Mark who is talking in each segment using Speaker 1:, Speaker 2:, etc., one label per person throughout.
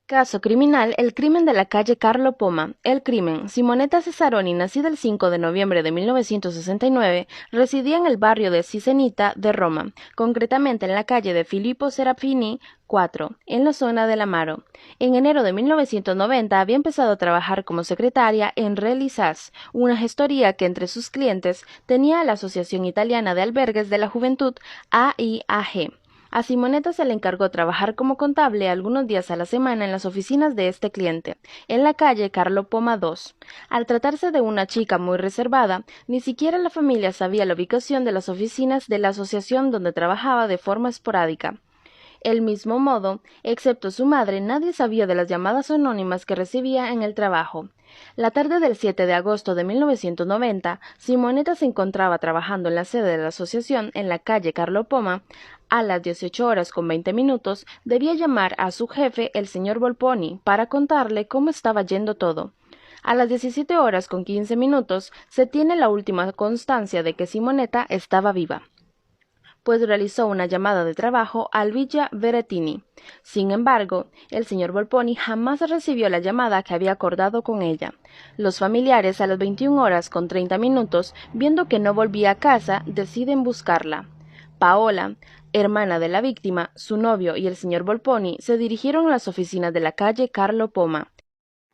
Speaker 1: Caso criminal: el crimen de la calle Carlo Poma. El crimen: Simonetta Cesaroni, nacida el 5 de noviembre de 1969, residía en el barrio de Cisenita de Roma, concretamente en la calle de Filippo Serafini 4, en la zona del Amaro. En enero de 1990 había empezado a trabajar como secretaria en Relisas, una gestoría que entre sus clientes tenía a la Asociación Italiana de Albergues de la Juventud, AIAG. A Simonetta se le encargó trabajar como contable algunos días a la semana en las oficinas de este cliente, en la calle Carlo Poma 2. Al tratarse de una chica muy reservada, ni siquiera la familia sabía la ubicación de las oficinas de la asociación donde trabajaba de forma esporádica. Del mismo modo, excepto su madre, nadie sabía de las llamadas anónimas que recibía en el trabajo. La tarde del 7 de agosto de 1990, Simonetta se encontraba trabajando en la sede de la asociación en la calle Carlo Poma. A las 18 horas con 20 minutos debía llamar a su jefe, el señor Volponi, para contarle cómo estaba yendo todo. A las 17 horas con 15 minutos se tiene la última constancia de que Simonetta estaba viva, pues realizó una llamada de trabajo al Villa Berettini. Sin embargo, el señor Volponi jamás recibió la llamada que había acordado con ella. Los familiares, a las 21 horas con 30 minutos, viendo que no volvía a casa, deciden buscarla. Paola, hermana de la víctima, su novio y el señor Volponi se dirigieron a las oficinas de la calle Carlo Poma.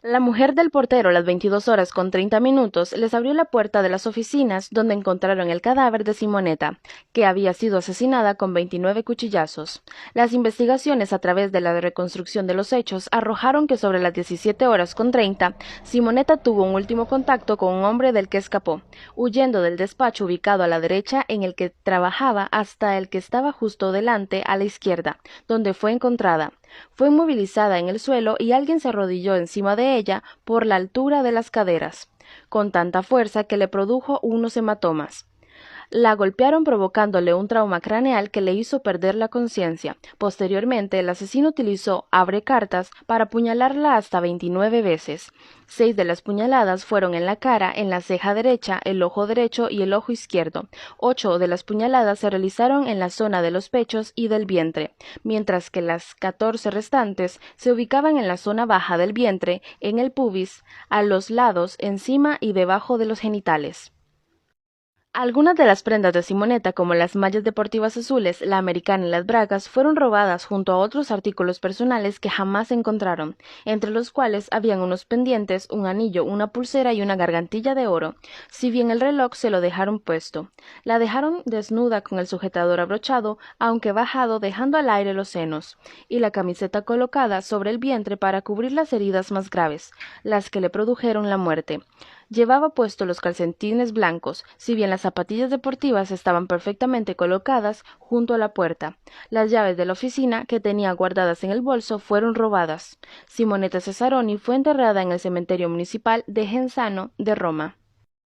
Speaker 1: La mujer del portero, a las 22 horas con 30 minutos, les abrió la puerta de las oficinas, donde encontraron el cadáver de Simonetta, que había sido asesinada con 29 cuchillazos. Las investigaciones a través de la reconstrucción de los hechos arrojaron que sobre las 17 horas con 30, Simonetta tuvo un último contacto con un hombre del que escapó, huyendo del despacho ubicado a la derecha en el que trabajaba hasta el que estaba justo delante a la izquierda, donde fue encontrada. Fue inmovilizada en el suelo y alguien se arrodilló encima de ella por la altura de las caderas, con tanta fuerza que le produjo unos hematomas. La golpearon provocándole un trauma craneal que le hizo perder la conciencia. Posteriormente, el asesino utilizó abrecartas para apuñalarla hasta 29 veces. 6 de las puñaladas fueron en la cara, en la ceja derecha, el ojo derecho y el ojo izquierdo. 8 de las puñaladas se realizaron en la zona de los pechos y del vientre, mientras que las 14 restantes se ubicaban en la zona baja del vientre, en el pubis, a los lados, encima y debajo de los genitales. Algunas de las prendas de Simonetta, como las mallas deportivas azules, la americana y las bragas, fueron robadas junto a otros artículos personales que jamás se encontraron, entre los cuales habían unos pendientes, un anillo, una pulsera y una gargantilla de oro, si bien el reloj se lo dejaron puesto. La dejaron desnuda con el sujetador abrochado, aunque bajado, dejando al aire los senos, y la camiseta colocada sobre el vientre para cubrir las heridas más graves, las que le produjeron la muerte. Llevaba puestos los calcetines blancos, si bien las zapatillas deportivas estaban perfectamente colocadas junto a la puerta. Las llaves de la oficina que tenía guardadas en el bolso fueron robadas. Simonetta Cesaroni fue enterrada en el cementerio municipal de Genzano de Roma.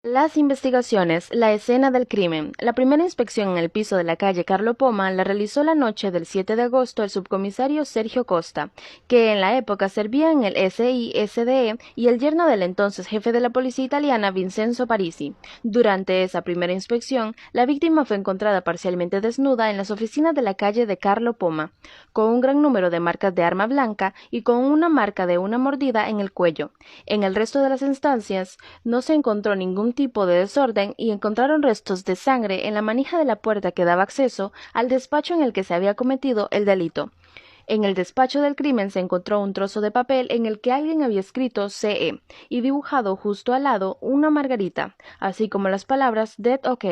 Speaker 1: Las investigaciones: la escena del crimen. La primera inspección en el piso de la calle Carlo Poma la realizó la noche del 7 de agosto el subcomisario Sergio Costa, que en la época servía en el SISDE, y el yerno del entonces jefe de la policía italiana, Vincenzo Parisi. Durante esa primera inspección, la víctima fue encontrada parcialmente desnuda en las oficinas de la calle de Carlo Poma, con un gran número de marcas de arma blanca y con una marca de una mordida en el cuello. En el resto de las instancias no se encontró ningún tipo de desorden y encontraron restos de sangre en la manija de la puerta que daba acceso al despacho en el que se había cometido el delito. En el despacho del crimen se encontró un trozo de papel en el que alguien había escrito CE y dibujado justo al lado una margarita, así como las palabras Dead OK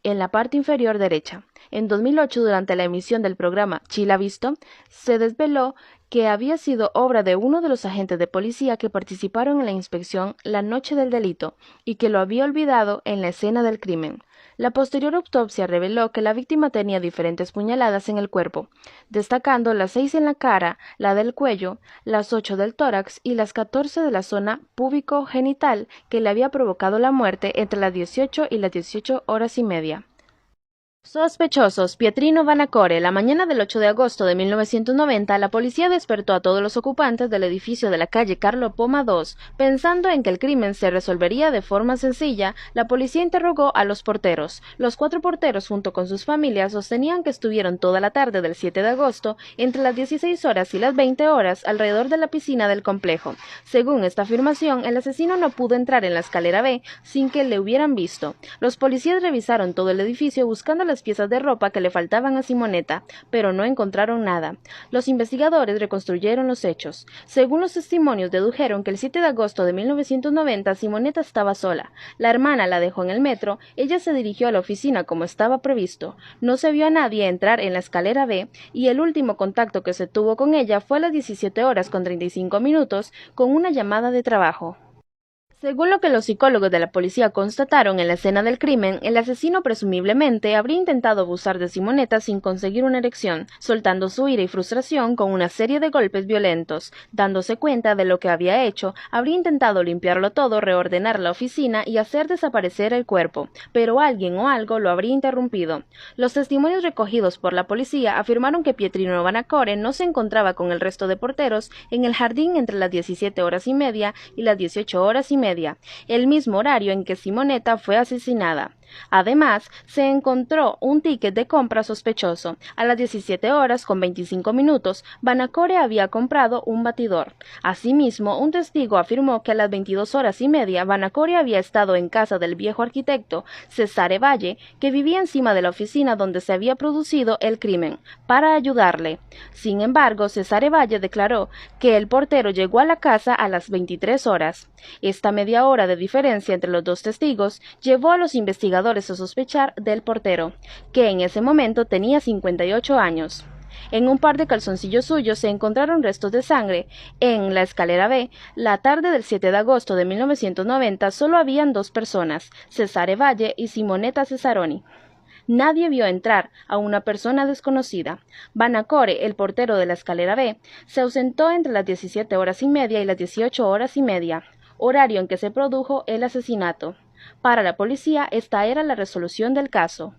Speaker 1: en la parte inferior derecha. En 2008, durante la emisión del programa Chila Visto, se desveló que había sido obra de uno de los agentes de policía que participaron en la inspección la noche del delito y que lo había olvidado en la escena del crimen. La posterior autopsia reveló que la víctima tenía diferentes puñaladas en el cuerpo, destacando las 6 en la cara, la del cuello, las 8 del tórax y las 14 de la zona púbico-genital, que le había provocado la muerte entre las 18 y las 18 horas y media. Sospechosos: Pietrino Vanacore. La mañana del 8 de agosto de 1990, la policía despertó a todos los ocupantes del edificio de la calle Carlo Poma 2. Pensando en que el crimen se resolvería de forma sencilla, la policía interrogó a los porteros. Los 4 porteros, junto con sus familias, sostenían que estuvieron toda la tarde del 7 de agosto, entre las 16 horas y las 20 horas, alrededor de la piscina del complejo. Según esta afirmación, el asesino no pudo entrar en la escalera B sin que le hubieran visto. Los policías revisaron todo el edificio buscando las piezas de ropa que le faltaban a Simonetta, pero no encontraron nada. Los investigadores reconstruyeron los hechos. Según los testimonios, dedujeron que el 7 de agosto de 1990 Simonetta estaba sola. La hermana la dejó en el metro, ella se dirigió a la oficina como estaba previsto. No se vio a nadie entrar en la escalera B y el último contacto que se tuvo con ella fue a las 17 horas con 35 minutos con una llamada de trabajo. Según lo que los psicólogos de la policía constataron en la escena del crimen, el asesino presumiblemente habría intentado abusar de Simonetta sin conseguir una erección, soltando su ira y frustración con una serie de golpes violentos. Dándose cuenta de lo que había hecho, habría intentado limpiarlo todo, reordenar la oficina y hacer desaparecer el cuerpo, pero alguien o algo lo habría interrumpido. Los testimonios recogidos por la policía afirmaron que Pietrino Vanacore no se encontraba con el resto de porteros en el jardín entre las 17 horas y media y las 18 horas y media, el mismo horario en que Simonetta fue asesinada. Además, se encontró un ticket de compra sospechoso. A las 17 horas con 25 minutos, Vanacore había comprado un batidor. Asimismo, un testigo afirmó que a las 22 horas y media, Vanacore había estado en casa del viejo arquitecto Cesare Valle, que vivía encima de la oficina donde se había producido el crimen, para ayudarle. Sin embargo, Cesare Valle declaró que el portero llegó a la casa a las 23 horas. Esta media hora de diferencia entre los dos testigos llevó a los investigadores a sospechar del portero, que en ese momento tenía 58 años. En un par de calzoncillos suyos se encontraron restos de sangre. En la escalera B, la tarde del 7 de agosto de 1990, solo habían 2 personas, Cesare Valle y Simonetta Cesaroni. Nadie vio entrar a una persona desconocida. Vanacore, el portero de la escalera B, se ausentó entre las 17 horas y media y las 18 horas y media, horario en que se produjo el asesinato. Para la policía, esta era la resolución del caso.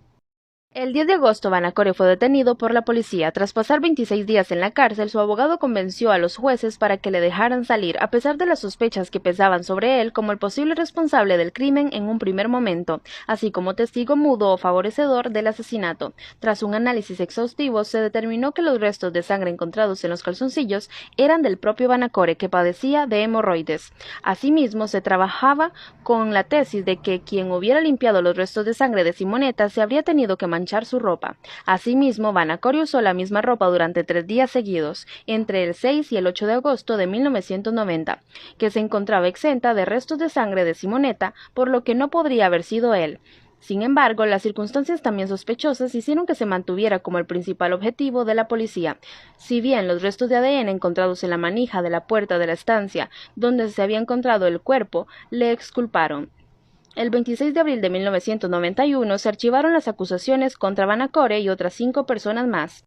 Speaker 1: El 10 de agosto, Vanacore fue detenido por la policía. Tras pasar 26 días en la cárcel, su abogado convenció a los jueces para que le dejaran salir, a pesar de las sospechas que pesaban sobre él como el posible responsable del crimen en un primer momento, así como testigo mudo o favorecedor del asesinato. Tras un análisis exhaustivo, se determinó que los restos de sangre encontrados en los calzoncillos eran del propio Vanacore, que padecía de hemorroides. Asimismo, se trabajaba con la tesis de que quien hubiera limpiado los restos de sangre de Simonetta se habría tenido que manchar su ropa. Asimismo, Vanacore usó la misma ropa durante 3 días seguidos, entre el 6 y el 8 de agosto de 1990, que se encontraba exenta de restos de sangre de Simonetta, por lo que no podría haber sido él. Sin embargo, las circunstancias también sospechosas hicieron que se mantuviera como el principal objetivo de la policía. Si bien los restos de ADN encontrados en la manija de la puerta de la estancia donde se había encontrado el cuerpo le exculparon. El 26 de abril de 1991 se archivaron las acusaciones contra Vanacore y otras 5 personas más.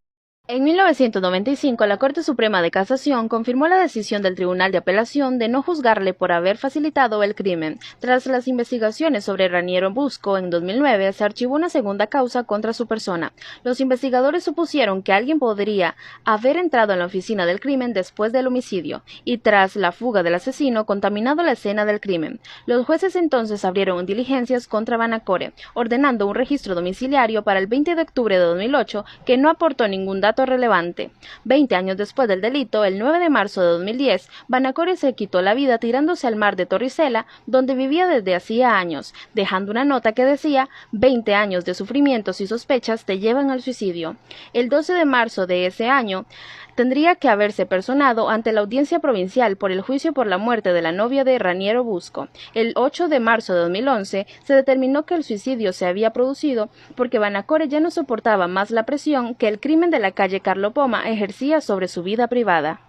Speaker 1: En 1995, la Corte Suprema de Casación confirmó la decisión del Tribunal de Apelación de no juzgarle por haber facilitado el crimen. Tras las investigaciones sobre Raniero Busco en 2009, se archivó una segunda causa contra su persona. Los investigadores supusieron que alguien podría haber entrado en la oficina del crimen después del homicidio y, tras la fuga del asesino, contaminado la escena del crimen. Los jueces entonces abrieron diligencias contra Vanacore, ordenando un registro domiciliario para el 20 de octubre de 2008 que no aportó ningún dato relevante. 20 años después del delito, el 9 de marzo de 2010, Vanacore se quitó la vida tirándose al mar de Torricella, donde vivía desde hacía años, dejando una nota que decía: 20 años de sufrimientos y sospechas te llevan al suicidio. El 12 de marzo de ese año, tendría que haberse personado ante la audiencia provincial por el juicio por la muerte de la novia de Raniero Busco. El 8 de marzo de 2011 se determinó que el suicidio se había producido porque Vanacore ya no soportaba más la presión que el crimen de la calle Carlo Poma ejercía sobre su vida privada.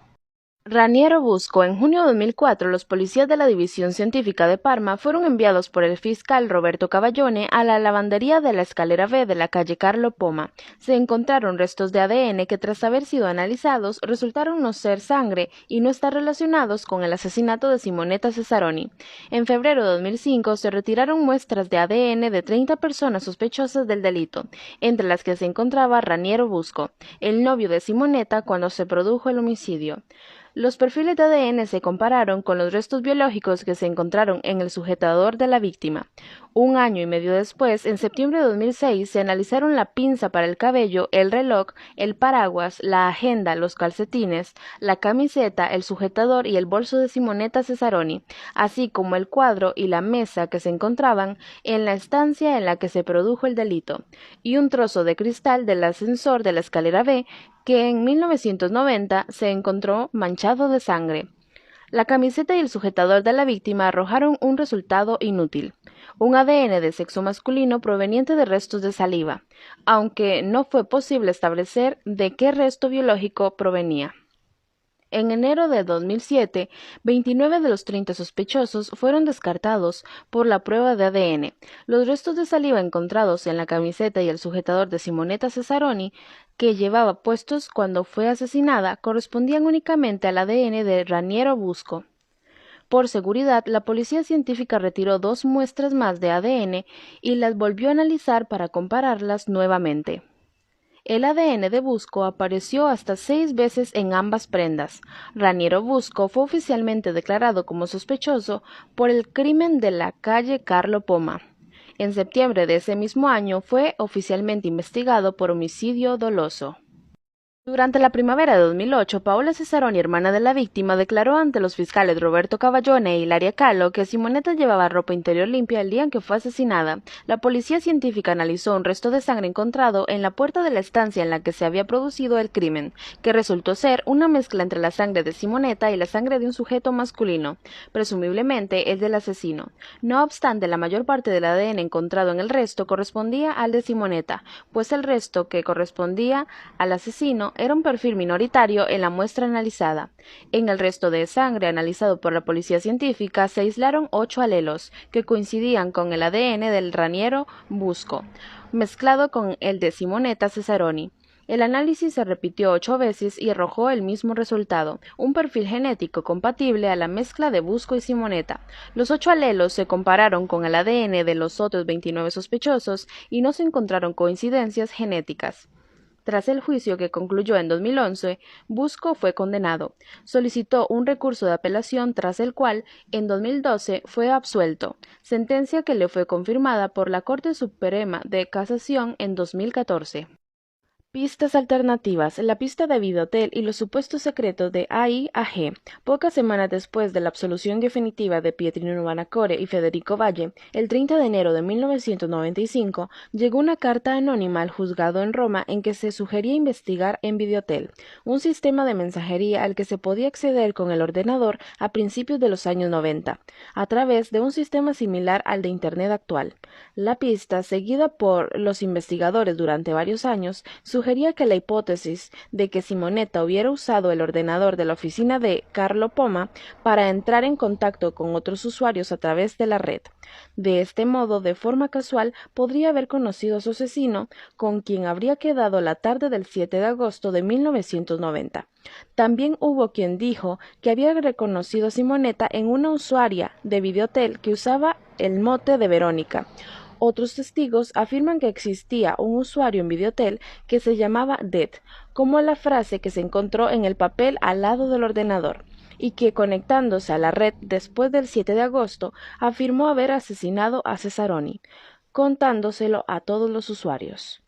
Speaker 1: Raniero Busco. En junio de 2004, los policías de la División Científica de Parma fueron enviados por el fiscal Roberto Cavallone a la lavandería de la Escalera B de la calle Carlo Poma. Se encontraron restos de ADN que, tras haber sido analizados, resultaron no ser sangre y no estar relacionados con el asesinato de Simonetta Cesaroni. En febrero de 2005 se retiraron muestras de ADN de 30 personas sospechosas del delito, entre las que se encontraba Raniero Busco, el novio de Simonetta cuando se produjo el homicidio. Los perfiles de ADN se compararon con los restos biológicos que se encontraron en el sujetador de la víctima. Un año y medio después, en septiembre de 2006, se analizaron la pinza para el cabello, el reloj, el paraguas, la agenda, los calcetines, la camiseta, el sujetador y el bolso de Simonetta Cesaroni, así como el cuadro y la mesa que se encontraban en la estancia en la que se produjo el delito, y un trozo de cristal del ascensor de la escalera B que en 1990 se encontró manchado de sangre. La camiseta y el sujetador de la víctima arrojaron un resultado inútil, un ADN de sexo masculino proveniente de restos de saliva, aunque no fue posible establecer de qué resto biológico provenía. En enero de 2007, 29 de los 30 sospechosos fueron descartados por la prueba de ADN. Los restos de saliva encontrados en la camiseta y el sujetador de Simonetta Cesaroni, que llevaba puestos cuando fue asesinada, correspondían únicamente al ADN de Raniero Busco. Por seguridad, la policía científica retiró 2 muestras más de ADN y las volvió a analizar para compararlas nuevamente. El ADN de Busco apareció hasta 6 veces en ambas prendas. Raniero Busco fue oficialmente declarado como sospechoso por el crimen de la calle Carlo Poma. En septiembre de ese mismo año fue oficialmente investigado por homicidio doloso. Durante la primavera de 2008, Paola Cesaroni, hermana de la víctima, declaró ante los fiscales Roberto Cavallone e Hilaria Calo que Simonetta llevaba ropa interior limpia el día en que fue asesinada. La policía científica analizó un resto de sangre encontrado en la puerta de la estancia en la que se había producido el crimen, que resultó ser una mezcla entre la sangre de Simonetta y la sangre de un sujeto masculino, presumiblemente el del asesino. No obstante, la mayor parte del ADN encontrado en el resto correspondía al de Simonetta, pues el resto que correspondía al asesino era un perfil minoritario en la muestra analizada. En el resto de sangre analizado por la policía científica se aislaron 8 alelos que coincidían con el ADN del Raniero Busco, mezclado con el de Simonetta Cesaroni. El análisis se repitió 8 veces y arrojó el mismo resultado, un perfil genético compatible a la mezcla de Busco y Simonetta. Los 8 alelos se compararon con el ADN de los otros 29 sospechosos y no se encontraron coincidencias genéticas. Tras el juicio que concluyó en 2011, Busco fue condenado. Solicitó un recurso de apelación tras el cual, en 2012, fue absuelto, sentencia que le fue confirmada por la Corte Suprema de Casación en 2014. Pistas alternativas: la pista de Videotel y los supuestos secretos de AI a G. Pocas semanas después de la absolución definitiva de Pietrino Bonacore y Federico Valle, el 30 de enero de 1995, llegó una carta anónima al juzgado en Roma en que se sugería investigar en Videotel, un sistema de mensajería al que se podía acceder con el ordenador a principios de los años 90, a través de un sistema similar al de Internet actual. La pista, seguida por los investigadores durante varios años, sugería que la hipótesis de que Simonetta hubiera usado el ordenador de la oficina de Carlo Poma para entrar en contacto con otros usuarios a través de la red. De este modo, de forma casual, podría haber conocido a su asesino, con quien habría quedado la tarde del 7 de agosto de 1990. También hubo quien dijo que había reconocido a Simonetta en una usuaria de Videotel que usaba el mote de Verónica. Otros testigos afirman que existía un usuario en Videotel que se llamaba Dead, como la frase que se encontró en el papel al lado del ordenador, y que, conectándose a la red después del 7 de agosto, afirmó haber asesinado a Cesaroni, contándoselo a todos los usuarios.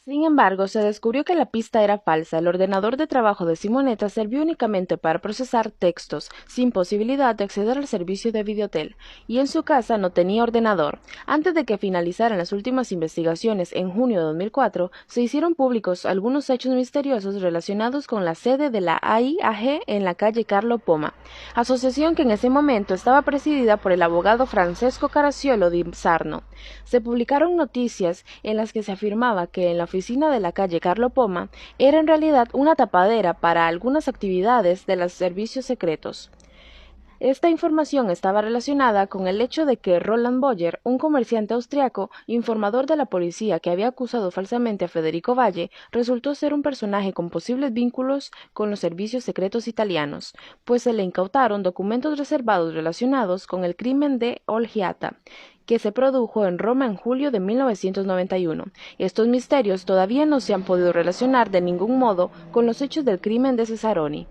Speaker 1: Sin embargo, se descubrió que la pista era falsa. El ordenador de trabajo de Simonetta servía únicamente para procesar textos, sin posibilidad de acceder al servicio de Videotel, y en su casa no tenía ordenador. Antes de que finalizaran las últimas investigaciones en junio de 2004, se hicieron públicos algunos hechos misteriosos relacionados con la sede de la AIAG en la calle Carlo Poma, asociación que en ese momento estaba presidida por el abogado Francesco Caracciolo di Sarno. Se publicaron noticias en las que se afirmaba que en la oficina de la calle Carlo Poma era en realidad una tapadera para algunas actividades de los servicios secretos. Esta información estaba relacionada con el hecho de que Roland Boyer, un comerciante austriaco, informador de la policía que había acusado falsamente a Federico Valle, resultó ser un personaje con posibles vínculos con los servicios secretos italianos, pues se le incautaron documentos reservados relacionados con el crimen de Olgiata, que se produjo en Roma en julio de 1991. Estos misterios todavía no se han podido relacionar de ningún modo con los hechos del crimen de Cesaroni.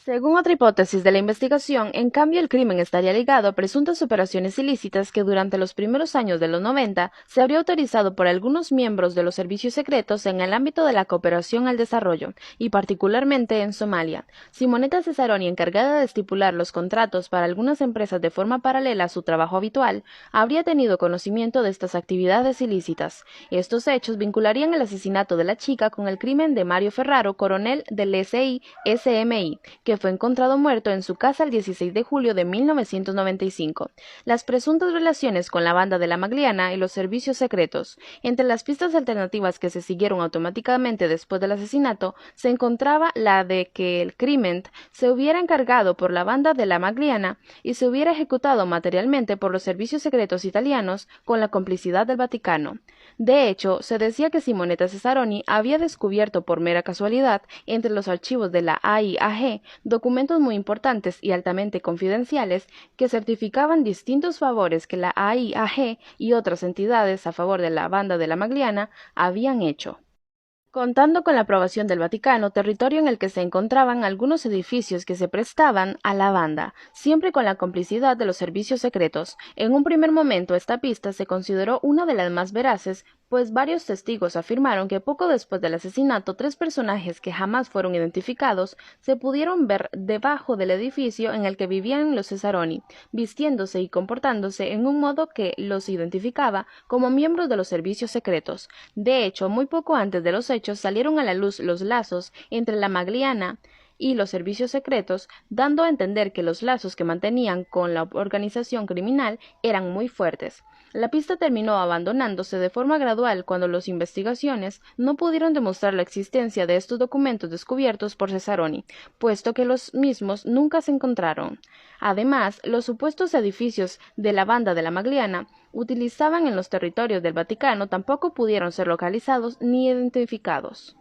Speaker 1: Según otra hipótesis de la investigación, en cambio el crimen estaría ligado a presuntas operaciones ilícitas que durante los primeros años de los 90 se habría autorizado por algunos miembros de los servicios secretos en el ámbito de la cooperación al desarrollo, y particularmente en Somalia. Simonetta Cesaroni, encargada de estipular los contratos para algunas empresas de forma paralela a su trabajo habitual, habría tenido conocimiento de estas actividades ilícitas. Estos hechos vincularían el asesinato de la chica con el crimen de Mario Ferraro, coronel del SI-SMI, que fue encontrado muerto en su casa el 16 de julio de 1995. Las presuntas relaciones con la banda de la Magliana y los servicios secretos. Entre las pistas alternativas que se siguieron automáticamente después del asesinato, se encontraba la de que el crimen se hubiera encargado por la banda de la Magliana y se hubiera ejecutado materialmente por los servicios secretos italianos con la complicidad del Vaticano. De hecho, se decía que Simonetta Cesaroni había descubierto por mera casualidad entre los archivos de la AIAG documentos muy importantes y altamente confidenciales que certificaban distintos favores que la AIAG y otras entidades a favor de la banda de la Magliana habían hecho. Contando con la aprobación del Vaticano, territorio en el que se encontraban algunos edificios que se prestaban a la banda, siempre con la complicidad de los servicios secretos. En un primer momento esta pista se consideró una de las más veraces, pues varios testigos afirmaron que poco después del asesinato, tres personajes que jamás fueron identificados se pudieron ver debajo del edificio en el que vivían los Cesaroni, vistiéndose y comportándose en un modo que los identificaba como miembros de los servicios secretos. De hecho, muy poco antes de los hechos salieron a la luz los lazos entre la Magliana y los servicios secretos, dando a entender que los lazos que mantenían con la organización criminal eran muy fuertes. La pista terminó abandonándose de forma gradual cuando las investigaciones no pudieron demostrar la existencia de estos documentos descubiertos por Cesaroni, puesto que los mismos nunca se encontraron. Además, los supuestos edificios de la banda de la Magliana utilizaban en los territorios del Vaticano tampoco pudieron ser localizados ni identificados.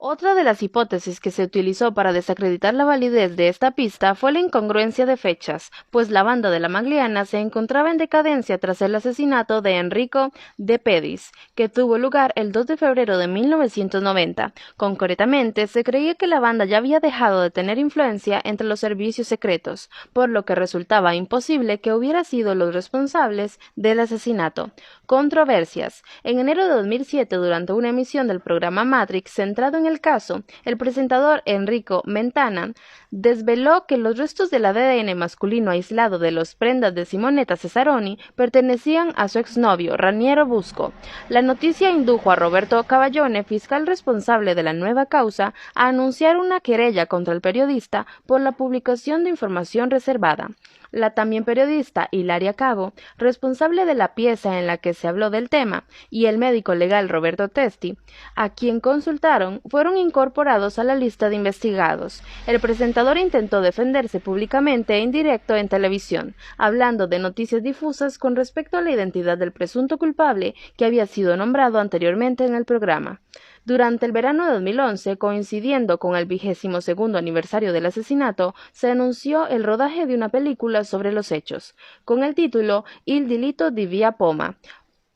Speaker 1: Otra de las hipótesis que se utilizó para desacreditar la validez de esta pista fue la incongruencia de fechas, pues la banda de la Magliana se encontraba en decadencia tras el asesinato de Enrico De Pedis, que tuvo lugar el 2 de febrero de 1990. Concretamente, se creía que la banda ya había dejado de tener influencia entre los servicios secretos, por lo que resultaba imposible que hubiera sido los responsables del asesinato. Controversias. En enero de 2007, durante una emisión del programa Matrix centrado en el caso, el presentador Enrico Mentana desveló que los restos del ADN masculino aislado de las prendas de Simonetta Cesaroni pertenecían a su exnovio, Raniero Busco. La noticia indujo a Roberto Caballone, fiscal responsable de la nueva causa, a anunciar una querella contra el periodista por la publicación de información reservada. La también periodista Hilaria Cabo, responsable de la pieza en la que se habló del tema, y el médico legal Roberto Testi, a quien consultaron, fueron incorporados a la lista de investigados. El presentador intentó defenderse públicamente en directo en televisión, hablando de noticias difusas con respecto a la identidad del presunto culpable que había sido nombrado anteriormente en el programa. Durante el verano de 2011, coincidiendo con el 22º aniversario del asesinato, se anunció el rodaje de una película sobre los hechos, con el título Il delitto di Via Poma.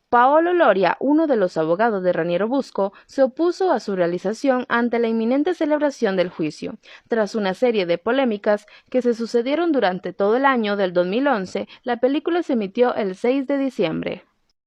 Speaker 1: Paolo Loria, uno de los abogados de Raniero Busco, se opuso a su realización ante la inminente celebración del juicio. Tras una serie de polémicas que se sucedieron durante todo el año del 2011, la película se emitió el 6 de diciembre.